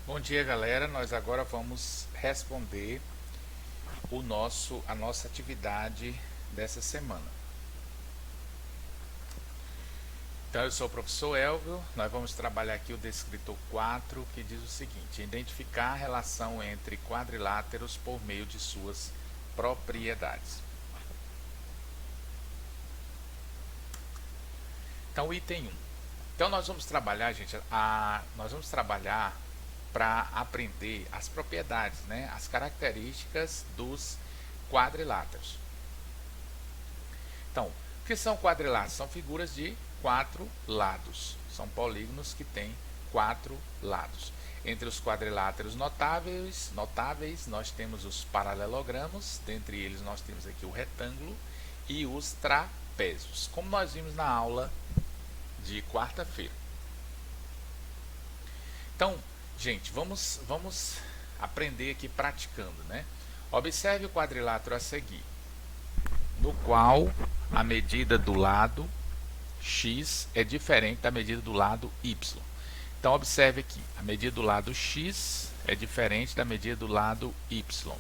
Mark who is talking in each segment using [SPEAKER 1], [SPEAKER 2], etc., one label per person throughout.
[SPEAKER 1] Bom dia, galera. Nós agora vamos responder a nossa atividade dessa semana. Então, eu sou o professor Elvio. Nós vamos trabalhar aqui o descritor 4, que diz o seguinte: identificar a relação entre quadriláteros por meio de suas propriedades. Então, item 1. Então, nós vamos trabalhar, gente, para aprender as propriedades, né, as características dos quadriláteros. Então, o que são quadriláteros? São figuras de 4 lados. São polígonos que têm 4 lados. Entre os quadriláteros notáveis, nós temos os paralelogramos. Dentre eles, nós temos aqui o retângulo e os trapézios, como nós vimos na aula de quarta-feira. Então, gente, vamos aprender aqui praticando, né? Observe o quadrilátero a seguir, no qual a medida do lado x é diferente da medida do lado y. Então, observe aqui, a medida do lado x é diferente da medida do lado y.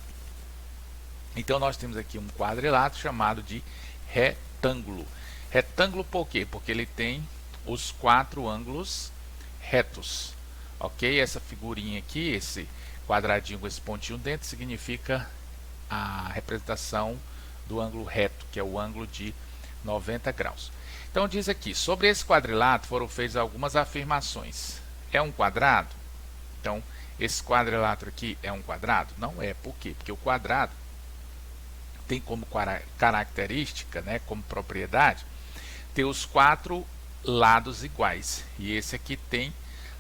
[SPEAKER 1] Então, nós temos aqui um quadrilátero chamado de retângulo. Retângulo por quê? Porque ele tem os 4 ângulos retos. Ok? Essa figurinha aqui, esse quadradinho com esse pontinho dentro, significa a representação do ângulo reto, que é o ângulo de 90 graus. Então, diz aqui, sobre esse quadrilátero foram feitas algumas afirmações. É um quadrado? Então, esse quadrilátero aqui é um quadrado? Não é. Por quê? Porque o quadrado tem como característica, né, como propriedade, ter os 4 lados iguais. E esse aqui tem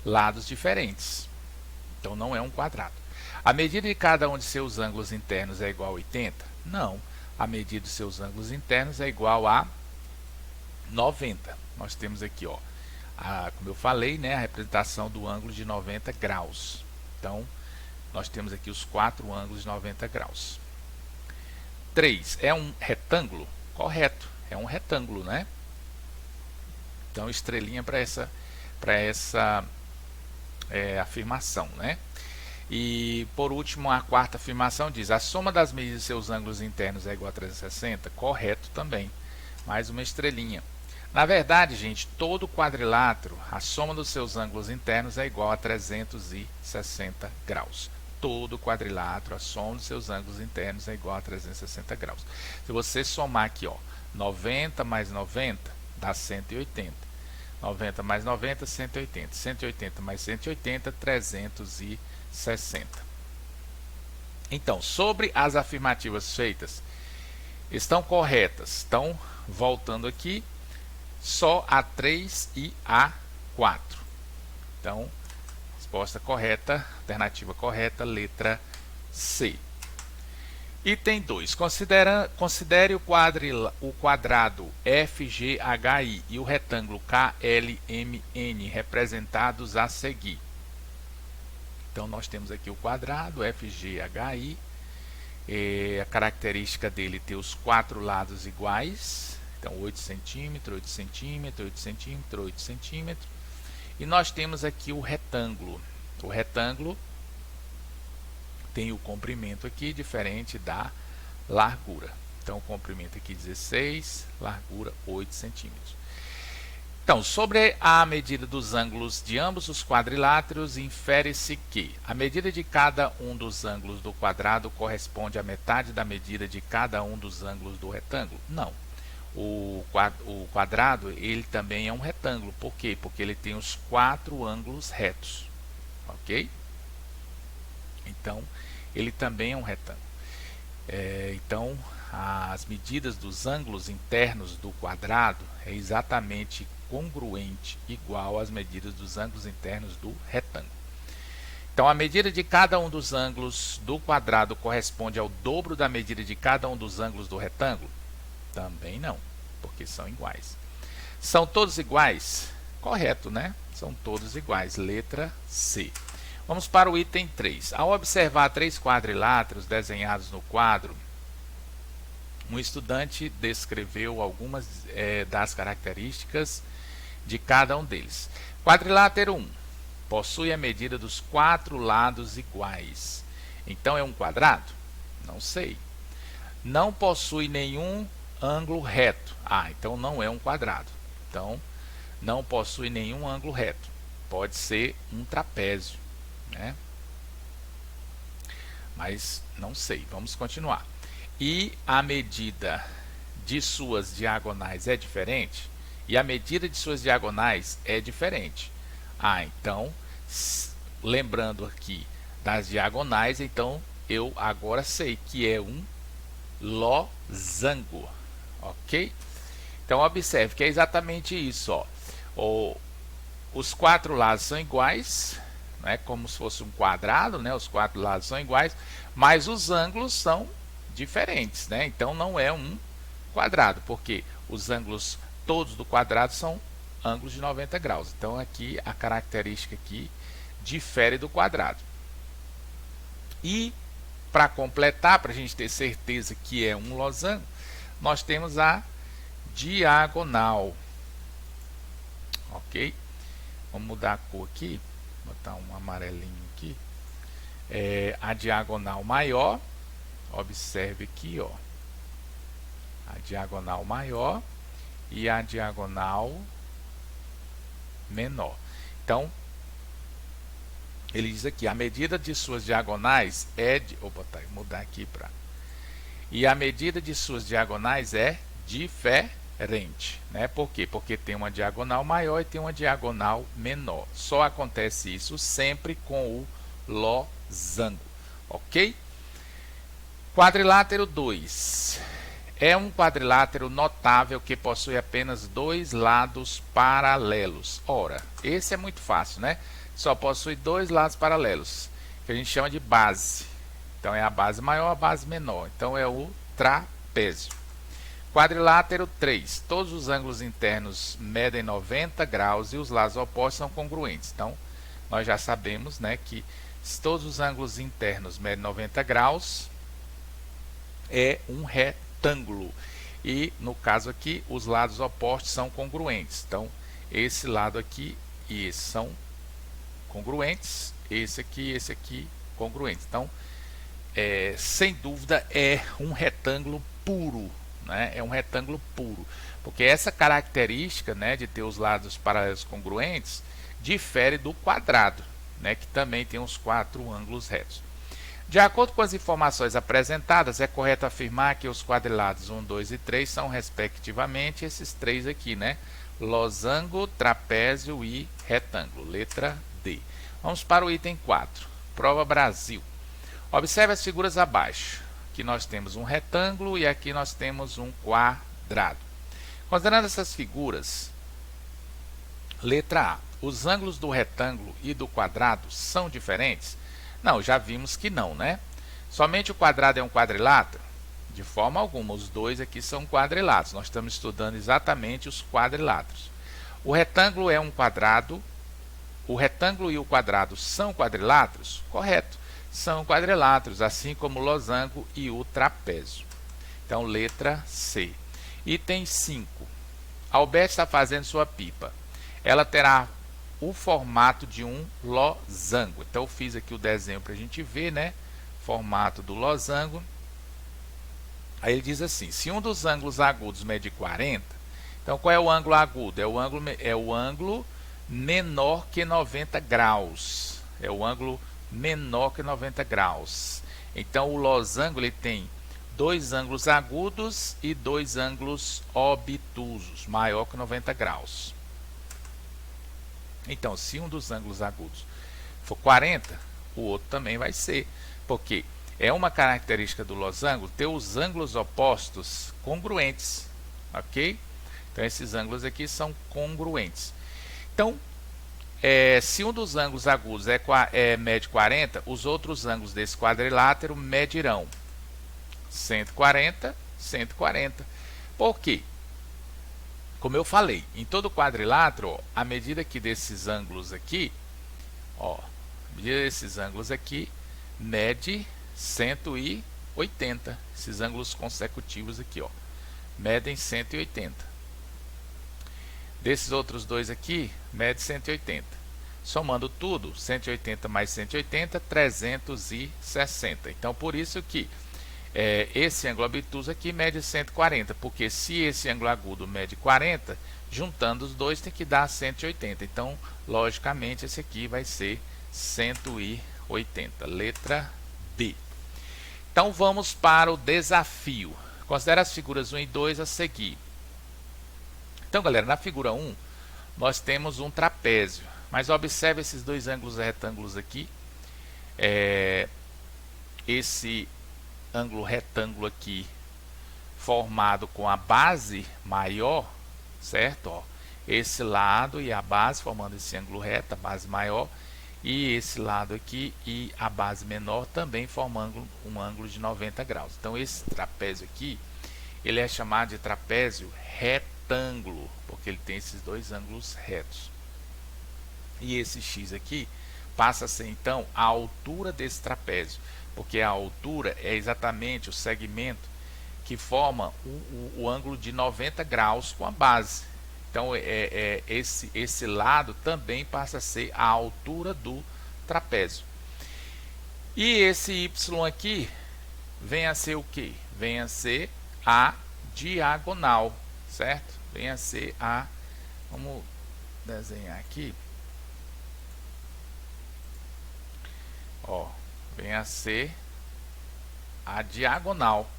[SPEAKER 1] lados diferentes. Então, não é um quadrado. A medida de cada um de seus ângulos internos é igual a 80? Não. A medida de seus ângulos internos é igual a 90. Nós temos aqui, ó, como eu falei, né, a representação do ângulo de 90 graus. Então, nós temos aqui os 4 ângulos de 90 graus. 3. É um retângulo? Correto. É um retângulo, né? Então, estrelinha para essa afirmação, né? E por último, a quarta afirmação diz: a soma das medidas de seus ângulos internos é igual a 360? Correto também. Mais uma estrelinha. Na verdade, gente, todo quadrilátero, a soma dos seus ângulos internos é igual a 360 graus. Todo quadrilátero, a soma dos seus ângulos internos é igual a 360 graus. Se você somar aqui, ó, 90 mais 90 dá 180. 90 mais 90, 180. 180 mais 180, 360. Então, sobre as afirmativas feitas, estão corretas. Estão voltando aqui só a 3 e a 4. Então, resposta correta, alternativa correta, letra C. Item 2. Considere o quadrado FGHI e o retângulo KLMN representados a seguir. Então, nós temos aqui o quadrado FGHI. A característica dele é ter os 4 lados iguais. Então, 8 centímetros, 8 centímetros, 8 centímetros, 8 centímetros. E nós temos aqui o retângulo. O retângulo tem o comprimento aqui diferente da largura. Então, o comprimento aqui 16, largura 8 centímetros. Então, sobre a medida dos ângulos de ambos os quadriláteros, infere-se que a medida de cada um dos ângulos do quadrado corresponde à metade da medida de cada um dos ângulos do retângulo? Não. O quadrado, ele também é um retângulo. Por quê? Porque ele tem os 4 ângulos retos. Ok? Então, ele também é um retângulo. Então, as medidas dos ângulos internos do quadrado é exatamente congruente, igual às medidas dos ângulos internos do retângulo. Então, a medida de cada um dos ângulos do quadrado corresponde ao dobro da medida de cada um dos ângulos do retângulo? Também não, porque são iguais. São todos iguais? Correto, né? São todos iguais. Letra C. Vamos para o item 3. Ao observar 3 quadriláteros desenhados no quadro, um estudante descreveu algumas das características de cada um deles. Quadrilátero 1. possui a medida dos 4 lados iguais. Então é um quadrado? Não sei. Não possui nenhum ângulo reto. Ah, então não é um quadrado. Então não possui nenhum ângulo reto. Pode ser um trapézio, né? Mas não sei. Vamos continuar. E a medida de suas diagonais é diferente? E a medida de suas diagonais é diferente. Ah, então, lembrando aqui das diagonais, então eu agora sei que é um losango, ok? Então observe que é exatamente isso, ó. Os 4 lados são iguais, né, como se fosse um quadrado, né? Os 4 lados são iguais, mas os ângulos são diferentes, né? Então não é um quadrado, porque os ângulos todos do quadrado são ângulos de 90 graus. Então aqui a característica aqui difere do quadrado. E para completar, para a gente ter certeza que é um losango, nós temos a diagonal. Ok? Vamos mudar a cor aqui, botar um amarelinho aqui. A diagonal maior, observe aqui, ó, a diagonal maior e a diagonal menor. Então, ele diz aqui, a medida de suas diagonais é de... Opa, tá, vou mudar aqui para... E a medida de suas diagonais é diferente, né? Por quê? Porque tem uma diagonal maior e tem uma diagonal menor. Só acontece isso sempre com o losango, ok? Quadrilátero 2. É um quadrilátero notável que possui apenas 2 lados paralelos. Ora, esse é muito fácil, né? Só possui 2 lados paralelos, que a gente chama de base. Então é a base maior, a base menor. Então é o trapézio. Quadrilátero 3. Todos os ângulos internos medem 90 graus e os lados opostos são congruentes. Então nós já sabemos, né, que se todos os ângulos internos medem 90 graus, é um retângulo. E no caso aqui, os lados opostos são congruentes. Então esse lado aqui e esse são congruentes, esse aqui congruentes. Então, sem dúvida, é um retângulo puro, né? É um retângulo puro, porque essa característica, né, de ter os lados paralelos congruentes difere do quadrado, né, que também tem os 4 ângulos retos. De acordo com as informações apresentadas, é correto afirmar que os quadriláteros 1, 2 e 3 são, respectivamente, esses 3 aqui, né? Losango, trapézio e retângulo. Letra D. Vamos para o item 4. Prova Brasil. Observe as figuras abaixo. Aqui nós temos um retângulo e aqui nós temos um quadrado. Considerando essas figuras, letra A. Os ângulos do retângulo e do quadrado são diferentes? Não, já vimos que não, né? Somente o quadrado é um quadrilátero? De forma alguma, os dois aqui são quadriláteros. Nós estamos estudando exatamente os quadriláteros. O retângulo é um quadrado. O retângulo e o quadrado são quadriláteros? Correto, são quadriláteros, assim como o losango e o trapézio. Então, letra C. Item 5. Alberto está fazendo sua pipa. Ela terá o formato de um losango. Então, eu fiz aqui o desenho para a gente ver, né? Formato do losango. Aí ele diz assim, se um dos ângulos agudos mede 40, então qual é o ângulo agudo? É o ângulo menor que 90 graus. É o ângulo menor que 90 graus. Então, o losango ele tem 2 ângulos agudos e 2 ângulos obtusos, maior que 90 graus. Então, se um dos ângulos agudos for 40, o outro também vai ser, porque é uma característica do losango ter os ângulos opostos congruentes, ok? Então, esses ângulos aqui são congruentes. Então, se um dos ângulos agudos mede 40, os outros ângulos desse quadrilátero medirão 140, 140. Por quê? Como eu falei, em todo quadrilátero, ó, a medida aqui desses ângulos aqui, ó, a medida desses ângulos aqui mede 180. Esses ângulos consecutivos aqui, ó, medem 180. Desses outros dois aqui, mede 180. Somando tudo, 180 mais 180, 360. Então, por isso que esse ângulo obtuso aqui mede 140, porque se esse ângulo agudo mede 40, juntando os dois tem que dar 180. Então, logicamente, esse aqui vai ser 180, letra B. Então, vamos para o desafio. Considere as figuras 1 e 2 a seguir. Então, galera, na figura 1, nós temos um trapézio. Mas observe esses dois ângulos retângulos aqui. Esse ângulo retângulo aqui formado com a base maior, certo? Ó, esse lado e a base formando esse ângulo reto, a base maior, e esse lado aqui e a base menor também formando um ângulo de 90 graus. Então esse trapézio aqui, ele é chamado de trapézio retângulo, porque ele tem esses dois ângulos retos. E esse x aqui passa a ser então a altura desse trapézio, porque a altura é exatamente o segmento que forma o ângulo de 90 graus com a base. Então esse lado também passa a ser a altura do trapézio. E esse y aqui vem a ser o que? Vem a ser a diagonal, certo? Vem a ser a... Vamos desenhar aqui. Ó, vem a ser a diagonal,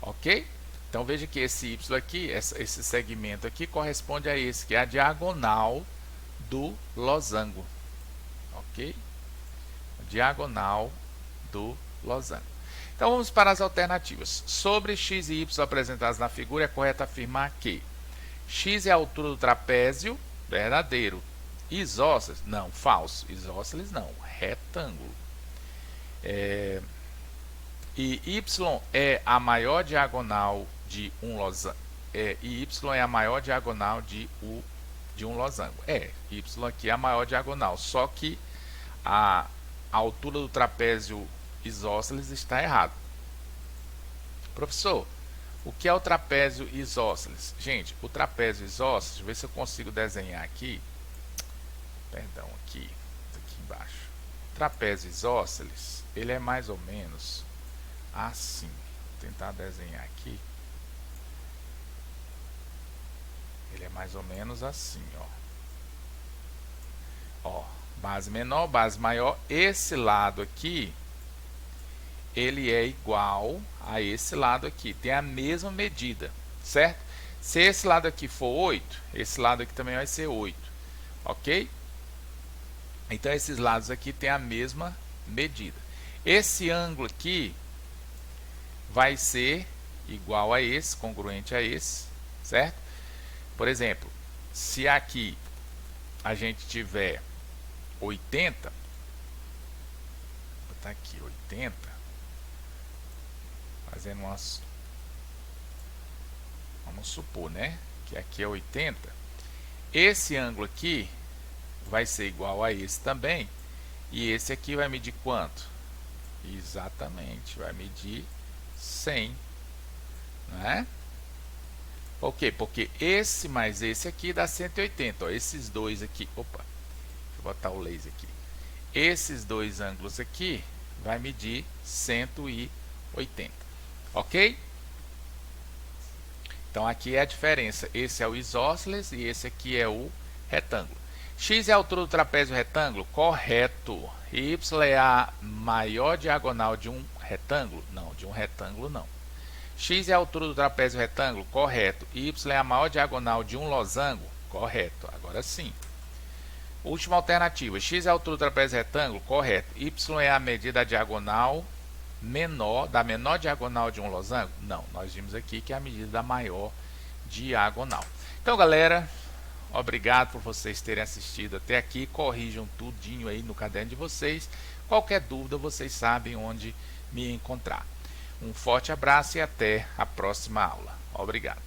[SPEAKER 1] ok? Então veja que esse y aqui, esse segmento aqui corresponde a esse, que é a diagonal do losango, ok? A diagonal do losango. Então vamos para as alternativas. Sobre x e y apresentados na figura, é correto afirmar que x é a altura do trapézio, verdadeiro. Isósceles, não, falso. Isósceles não, retângulo. E y é a maior diagonal de um losango. E y é a maior diagonal de um losango. Y aqui é a maior diagonal, só que a altura do trapézio isósceles está errado. Professor, o que é o trapézio isósceles? Gente, o trapézio isósceles, deixa eu ver se eu consigo desenhar aqui. Perdão, aqui embaixo. O trapézio isósceles, ele é mais ou menos assim. Vou tentar desenhar aqui. Ele é mais ou menos assim, ó. Base menor, base maior. Esse lado aqui, ele é igual a esse lado aqui. Tem a mesma medida, certo? Se esse lado aqui for 8, esse lado aqui também vai ser 8, ok? Então, esses lados aqui têm a mesma medida. Esse ângulo aqui vai ser igual a esse, congruente a esse, certo? Por exemplo, se aqui a gente tiver 80, vou botar aqui 80, fazendo umas... Vamos supor, né? Que aqui é 80. Esse ângulo aqui vai ser igual a esse também. E esse aqui vai medir quanto? Exatamente, vai medir 100. Não é? Por quê? Porque esse mais esse aqui dá 180. Ó, esses dois aqui... Opa, deixa eu botar o laser aqui. Esses dois ângulos aqui vai medir 180. Ok? Então, aqui é a diferença. Esse é o isósceles e esse aqui é o retângulo. X é a altura do trapézio retângulo? Correto. Y é a maior diagonal de um retângulo? Não, de um retângulo não. X é a altura do trapézio retângulo? Correto. Y é a maior diagonal de um losango? Correto. Agora sim. Última alternativa. X é a altura do trapézio retângulo? Correto. Y é a medida da diagonal menor, da menor diagonal de um losango? Não. Nós vimos aqui que é a medida da maior diagonal. Então, galera, obrigado por vocês terem assistido até aqui. Corrijam tudinho aí no caderno de vocês. Qualquer dúvida, vocês sabem onde me encontrar. Um forte abraço e até a próxima aula. Obrigado.